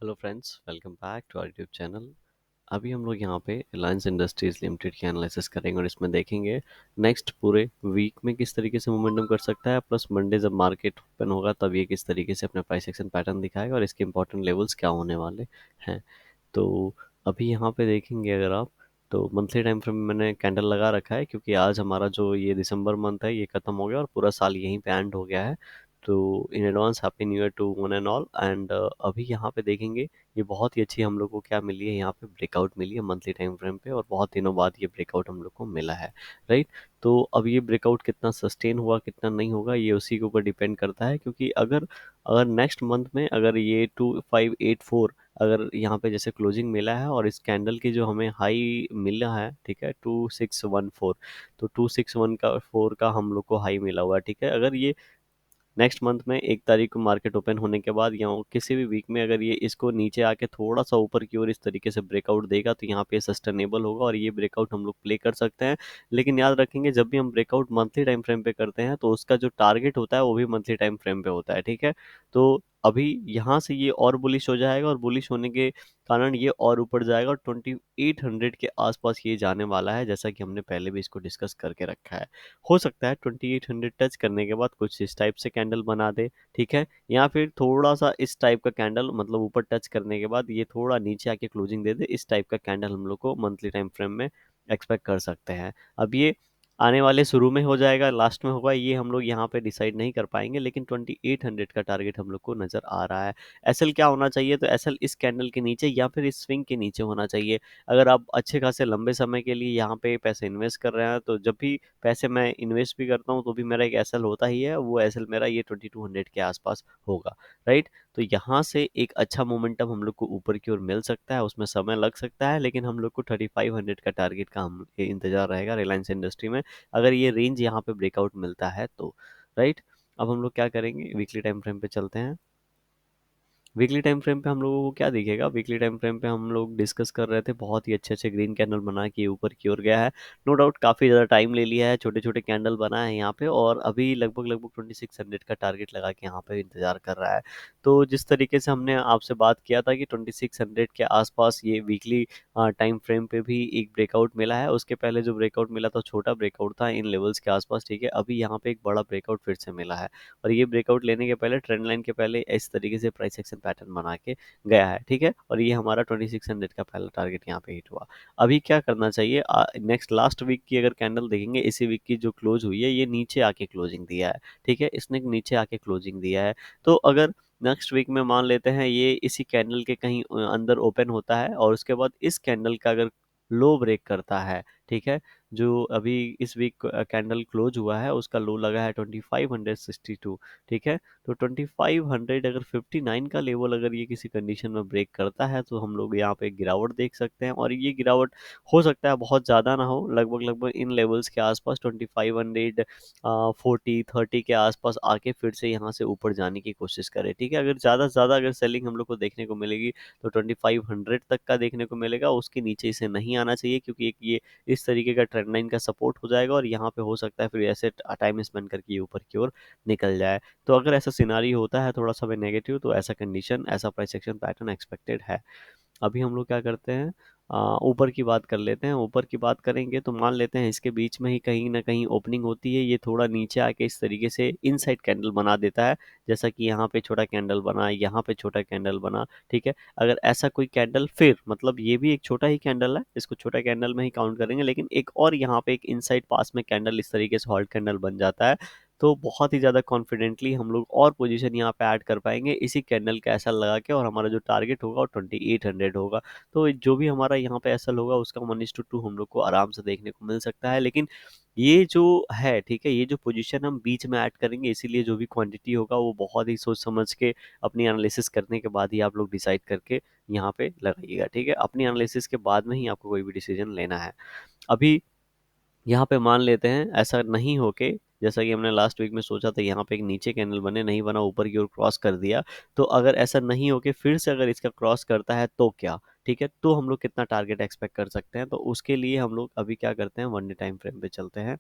Hello friends, welcome back to our YouTube channel. अभी हम लोग यहाँ पे रिलायंस इंडस्ट्रीज लिमिटेड की एनालिसिस करेंगे और इसमें देखेंगे नेक्स्ट पूरे वीक में किस तरीके से मोमेंटम कर सकता है, प्लस मंडे जब मार्केट ओपन होगा तब ये किस तरीके से अपना प्राइस एक्शन पैटर्न दिखाएगा और इसके इंपॉर्टेंट लेवल्स क्या होने वाले हैं। तो अभी यहाँ पे देखेंगे अगर आप, तो मंथली टाइम फ्रेम में मैंने कैंडल लगा रखा है क्योंकि आज हमारा जो ये दिसंबर मंथ है ये खत्म हो गया और पूरा साल यहीं पे एंड हो गया है। तो in advance happy new year to one and all. And अभी यहाँ पे देखेंगे ये बहुत ही अच्छी हम लोग को क्या मिली है, यहाँ पे ब्रेकआउट मिली है मंथली टाइम फ्रेम पे और बहुत दिनों बाद ये ब्रेकआउट हम लोग को मिला है। राइट। तो अब ये ब्रेकआउट कितना सस्टेन हुआ कितना नहीं होगा ये उसी के ऊपर डिपेंड करता है, क्योंकि अगर अगर नेक्स्ट मंथ में अगर ये 2584 अगर यहाँ पे जैसे क्लोजिंग मिला है और इस कैंडल की जो हमें हाई मिला है, ठीक है, 2614, तो 2614 का 4 का हम लोग को हाई मिला हुआ है। ठीक है, अगर ये नेक्स्ट मंथ में 1 तारीख को मार्केट ओपन होने के बाद या किसी भी वीक में अगर ये इसको नीचे आके थोड़ा सा ऊपर की ओर इस तरीके से ब्रेकआउट देगा तो यहाँ पे सस्टेनेबल होगा और ये ब्रेकआउट हम लोग प्ले कर सकते हैं। लेकिन याद रखेंगे जब भी हम ब्रेकआउट मंथली टाइम फ्रेम पे करते हैं तो उसका जो टारगेट होता है वो भी मंथली टाइम फ्रेम पे होता है। ठीक है, तो अभी यहाँ से ये और बुलिश हो जाएगा और बुलिश होने के कारण ये और ऊपर जाएगा और 2800 के आसपास ये जाने वाला है, जैसा कि हमने पहले भी इसको डिस्कस करके रखा है। हो सकता है 2800 टच करने के बाद कुछ इस टाइप से कैंडल बना दे। ठीक है, या फिर थोड़ा सा इस टाइप का कैंडल, मतलब ऊपर टच करने के बाद ये थोड़ा नीचे आके क्लोजिंग दे दे, इस टाइप का कैंडल हम लोग को मंथली टाइम फ्रेम में एक्सपेक्ट कर सकते हैं। अब ये आने वाले शुरू में हो जाएगा लास्ट में होगा ये हम लोग यहाँ पे डिसाइड नहीं कर पाएंगे, लेकिन 2800 का टारगेट हम लोग को नजर आ रहा है। एसएल क्या होना चाहिए, तो एसएल इस कैंडल के नीचे या फिर इस स्विंग के नीचे होना चाहिए। अगर आप अच्छे खासे लंबे समय के लिए यहाँ पे पैसे इन्वेस्ट कर रहे हैं तो जब भी पैसे मैं इन्वेस्ट भी करता हूँ तो भी मेरा एक एसएल होता ही है, वो एसएल मेरा ये 2200 के आसपास होगा। राइट। तो यहाँ से एक अच्छा मोमेंटम हम लोग को ऊपर की ओर मिल सकता है, उसमें समय लग सकता है, लेकिन हम लोग को 3500 का टारगेट का हम ये इंतजार रहेगा रिलायंस इंडस्ट्री में, अगर ये रेंज यहाँ पे ब्रेकआउट मिलता है तो। राइट। अब हम लोग क्या करेंगे, वीकली टाइम फ्रेम पे चलते हैं। वीकली टाइम फ्रेम पे हम लोगों को क्या दिखेगा, वीकली टाइम फ्रेम पे हम लोग डिस्कस कर रहे थे, बहुत ही अच्छे अच्छे ग्रीन कैंडल बना के ऊपर की ओर गया है। नो डाउट काफ़ी ज़्यादा टाइम ले लिया है, छोटे छोटे कैंडल बना है यहाँ पे और अभी लगभग लगभग 2600 का टारगेट लगा के यहाँ पे इंतजार कर रहा है। तो जिस तरीके से हमने आपसे बात किया था कि 2600 के आसपास ये वीकली टाइम फ्रेम पे भी एक ब्रेकआउट मिला है, उसके पहले जो ब्रेकआउट मिला था छोटा ब्रेकआउट था इन लेवल्स के आसपास। ठीक है, अभी यहाँ पे एक बड़ा ब्रेकआउट फिर से मिला है और ये ब्रेकआउट लेने के पहले ट्रेंड लाइन के पहले इस तरीके से प्राइस एक्शन पैटर्न बना के गया है। ठीक है, और ये हमारा 2600 का पहला टारगेट यहाँ पे हिट हुआ। अभी क्या करना चाहिए, नेक्स्ट लास्ट वीक की अगर कैंडल देखेंगे, इसी वीक की जो क्लोज हुई है ये नीचे आके क्लोजिंग दिया है। ठीक है, इसने नीचे आके क्लोजिंग दिया है। तो अगर नेक्स्ट वीक में मान लेते हैं ये इसी कैंडल के कहीं अंदर ओपन होता है और उसके बाद इस कैंडल का अगर लो ब्रेक करता है, ठीक है, जो अभी इस वीक कैंडल क्लोज हुआ है उसका लो लगा है 2562। ठीक है, तो 2500 अगर 59 का लेवल अगर ये किसी कंडीशन में ब्रेक करता है तो हम लोग यहाँ पे गिरावट देख सकते हैं और ये गिरावट हो सकता है बहुत ज़्यादा ना हो, लगभग लगभग इन लेवल्स के आसपास 2500 40 30 के आसपास आके फिर से यहाँ से ऊपर जाने की कोशिश करे। ठीक है, अगर ज़्यादा से ज़्यादा अगर सेलिंग हम लोग को देखने को मिलेगी तो 2500 तक का देखने को मिलेगा, उसके नीचे इसे नहीं आना चाहिए क्योंकि एक ये इस तरीके का ट्रेंड लाइन का सपोर्ट हो जाएगा और यहाँ पे हो सकता है फिर ऐसे टाइम स्पेंड करके ये ऊपर की ओर निकल जाए। तो अगर ऐसा सिनारी होता है थोड़ा सा भी नेगेटिव तो ऐसा कंडीशन ऐसा प्राइस एक्शन पैटर्न एक्सपेक्टेड है। अभी हम लोग क्या करते हैं, ऊपर की बात कर लेते हैं। ऊपर की बात करेंगे तो मान लेते हैं इसके बीच में ही कहीं ना कहीं ओपनिंग होती है, ये थोड़ा नीचे आके इस तरीके से इनसाइड कैंडल बना देता है, जैसा कि यहाँ पे छोटा कैंडल बना, यहाँ पे छोटा कैंडल बना। ठीक है, अगर ऐसा कोई कैंडल, फिर मतलब ये भी एक छोटा ही कैंडल है, इसको छोटा कैंडल में ही काउंट करेंगे, लेकिन एक और यहाँ पे एक इनसाइड पास में कैंडल इस तरीके से हॉल्ट कैंडल बन जाता है तो बहुत ही ज़्यादा कॉन्फिडेंटली हम लोग और पोजीशन यहाँ पे ऐड कर पाएंगे इसी कैंडल का ऐसा लगा के, और हमारा जो टारगेट होगा वो 2800 होगा। तो जो भी हमारा यहाँ पे एसएल होगा उसका 1:2 हम लोग को आराम से देखने को मिल सकता है। लेकिन ये जो है, ठीक है, ये जो पोजीशन हम बीच में ऐड करेंगे, इसीलिए जो भी क्वांटिटी होगा वो बहुत ही सोच समझ के अपनी एनालिसिस करने के बाद ही आप लोग डिसाइड करके यहाँ पे लगाइएगा। ठीक है, अपनी एनालिसिस के बाद में ही आपको कोई भी डिसीजन लेना है। अभी यहाँ पे मान लेते हैं ऐसा नहीं होके, जैसा कि हमने लास्ट वीक में सोचा था यहाँ पे एक नीचे कैंडल बने, नहीं बना, ऊपर की ओर क्रॉस कर दिया। तो अगर ऐसा नहीं होके फिर से अगर इसका क्रॉस करता है तो क्या, ठीक है, तो हम लोग कितना टारगेट एक्सपेक्ट कर सकते हैं, तो उसके लिए हम लोग अभी क्या करते हैं, वन डे टाइम फ्रेम पे चलते हैं।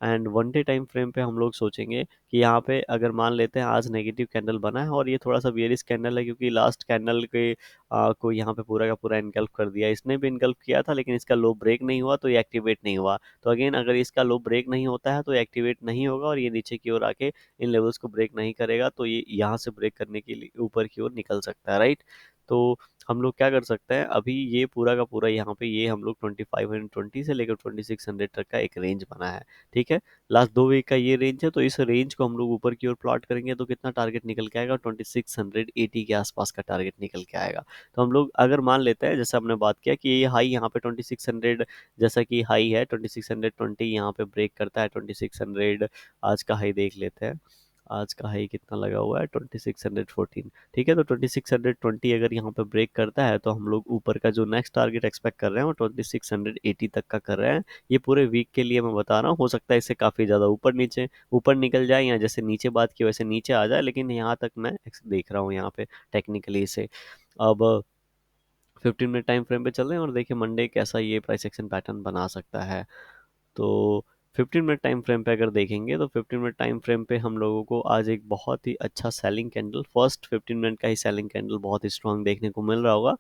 And one day time frame पे हम लोग सोचेंगे कि यहाँ पे अगर मान लेते हैं आज नेगेटिव कैंडल बना है और ये थोड़ा सा बियरिश कैंडल है, क्योंकि लास्ट कैंडल के को यहाँ पे पूरा का पूरा इनकल्प कर दिया, इसने भी इनकल्प किया था लेकिन इसका लो ब्रेक नहीं हुआ तो ये एक्टिवेट नहीं हुआ। तो अगेन अगर इसका लो ब्रेक नहीं होता है तो एक्टिवेट नहीं होगा और ये नीचे की ओर आके इन लेवल्स को ब्रेक नहीं करेगा, तो ये यहाँ से ब्रेक करने के लिए ऊपर की ओर निकल सकता है, राइट। तो हम लोग क्या कर सकते हैं, अभी ये पूरा का पूरा यहाँ पे ये हम लोग 2520 से लेकर 2600 तक का एक रेंज बना है, ठीक है। लास्ट 2 वीक का ये रेंज है, तो इस रेंज को हम लोग ऊपर की ओर प्लॉट करेंगे तो कितना टारगेट निकल के आएगा, 2680 के आसपास का टारगेट निकल के आएगा। तो हम लोग अगर मान लेते हैं, जैसे हमने बात किया कि ये हाई यहाँ पे 2600, जैसा कि हाई है 2620, यहाँ पे ब्रेक करता है 2600, आज का हाई देख लेते हैं। आज का हाई कितना लगा हुआ है, 2614, ठीक है। तो 2620 अगर यहाँ पे ब्रेक करता है तो हम लोग ऊपर का जो नेक्स्ट टारगेट एक्सपेक्ट कर रहे हैं वो 2680 तक का कर रहे हैं। ये पूरे वीक के लिए मैं बता रहा हूँ, हो सकता है इससे काफ़ी ज़्यादा ऊपर निकल जाए, या जैसे नीचे बात की वैसे नीचे आ जाए, लेकिन यहाँ तक मैं देख रहा हूँ यहाँ पे टेक्निकली इसे। अब 15 मिनट टाइम फ्रेम पे चल रहे हैं और देखिए मंडे कैसा ये प्राइस एक्शन पैटर्न बना सकता है। तो 15 मिनट टाइम फ्रेम पे अगर देखेंगे तो 15 मिनट टाइम फ्रेम पे हम लोगों को आज एक बहुत ही अच्छा सेलिंग कैंडल, फर्स्ट 15 मिनट का ही सेलिंग कैंडल बहुत ही स्ट्रांग देखने को मिल रहा होगा।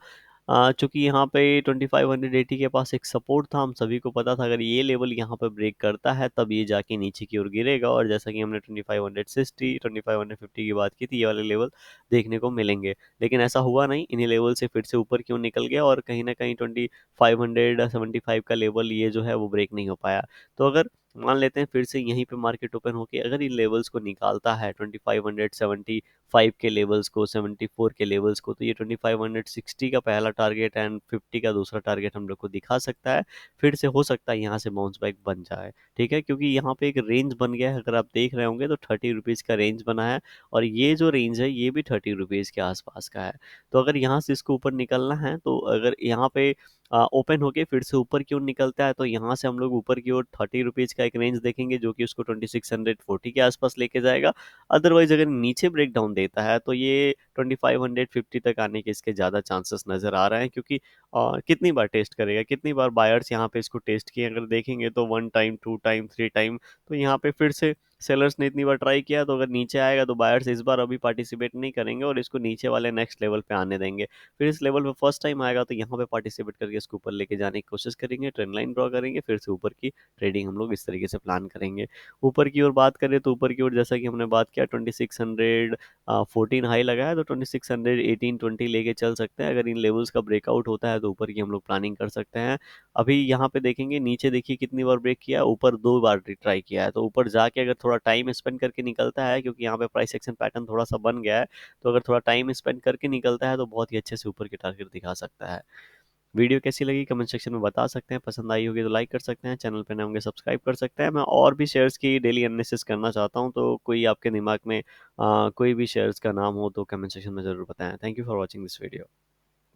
चूंकि यहाँ पे 2580 के पास एक सपोर्ट था, हम सभी को पता था अगर ये लेवल यहाँ पे ब्रेक करता है तब ये जाके नीचे की ओर गिरेगा, और जैसा कि हमने 2560 2550 की बात की थी, ये वाले लेवल देखने को मिलेंगे। लेकिन ऐसा हुआ नहीं, इन्हीं लेवल से फिर से ऊपर क्यों निकल गया और कहीं ना कहीं 2575 का लेवल ये जो है वो ब्रेक नहीं हो पाया। तो अगर मान लेते हैं फिर से यहीं पे मार्केट ओपन होके अगर इन लेवल्स को निकालता है 2575 के लेवल्स को, 74 के लेवल्स को, तो ये 2560 का पहला टारगेट एंड 50 का दूसरा टारगेट हम लोग को दिखा सकता है। फिर से हो सकता है यहाँ से बाउंस बैक बन जाए, ठीक है, क्योंकि यहाँ पे एक रेंज बन गया है, अगर आप देख रहे होंगे तो 30 रुपीज़ का रेंज बना है, और ये जो रेंज है ये भी 30 रुपीज़ के आसपास का है। तो अगर यहाँ से इसको ऊपर निकलना है, तो अगर यहाँ पे ओपन होके फिर से ऊपर की ओर निकलता है तो यहाँ से हम लोग ऊपर की ओर 30 रुपीज़ का एक रेंज देखेंगे जो कि उसको 2640 के आसपास लेके जाएगा। अदरवाइज अगर नीचे ब्रेक डाउन देता है तो ये 2550 तक आने के इसके ज़्यादा चांसेस नज़र आ रहे हैं, क्योंकि कितनी बार टेस्ट करेगा, कितनी बार बायर्स यहाँ पे इसको टेस्ट किए अगर देखेंगे तो 1 टाइम 2 टाइम 3 टाइम। तो यहाँ पे फिर से सेलर्स ने इतनी बार ट्राई किया, तो अगर नीचे आएगा तो बायर्स इस बार अभी पार्टिसिपेट नहीं करेंगे और इसको नीचे वाले नेक्स्ट लेवल पे आने देंगे। फिर इस लेवल पे फर्स्ट टाइम आएगा तो यहाँ पे पार्टिसिपेट करके इसको ऊपर लेके जाने की कोशिश करेंगे, ट्रेंड लाइन ड्रॉ करेंगे, फिर से ऊपर की ट्रेडिंग हम लोग इस तरीके से प्लान करेंगे। ऊपर की ओर बात करें तो ऊपर की ओर जैसा कि हमने बात किया 2614 हाई लगाया, तो 2618-20 लेके चल सकते हैं। अगर इन लेवल्स का ब्रेकआउट होता है तो ऊपर की हम लोग प्लानिंग कर सकते हैं। अभी यहाँ पे देखेंगे नीचे, देखिए कितनी बार ब्रेक किया, ऊपर 2 बार ट्राई किया है, तो ऊपर जाके अगर थोड़ा टाइम स्पेंड करके निकलता है, क्योंकि यहाँ पे प्राइस एक्शन पैटर्न थोड़ा सा बन गया है, तो अगर थोड़ा टाइम स्पेंड करके निकलता है तो बहुत ही अच्छे से ऊपर के टारगेट दिखा सकता है। वीडियो कैसी लगी कमेंट सेक्शन में बता सकते हैं, पसंद आई होगी तो लाइक कर सकते हैं, चैनल पे नए होंगे सब्सक्राइब कर सकते हैं। मैं और भी शेयर्स की डेली एनालिसिस करना चाहता हूँ, तो कोई आपके दिमाग में कोई भी शेयर्स का नाम हो तो कमेंट सेक्शन में ज़रूर बताएं। Thank you for watching this video.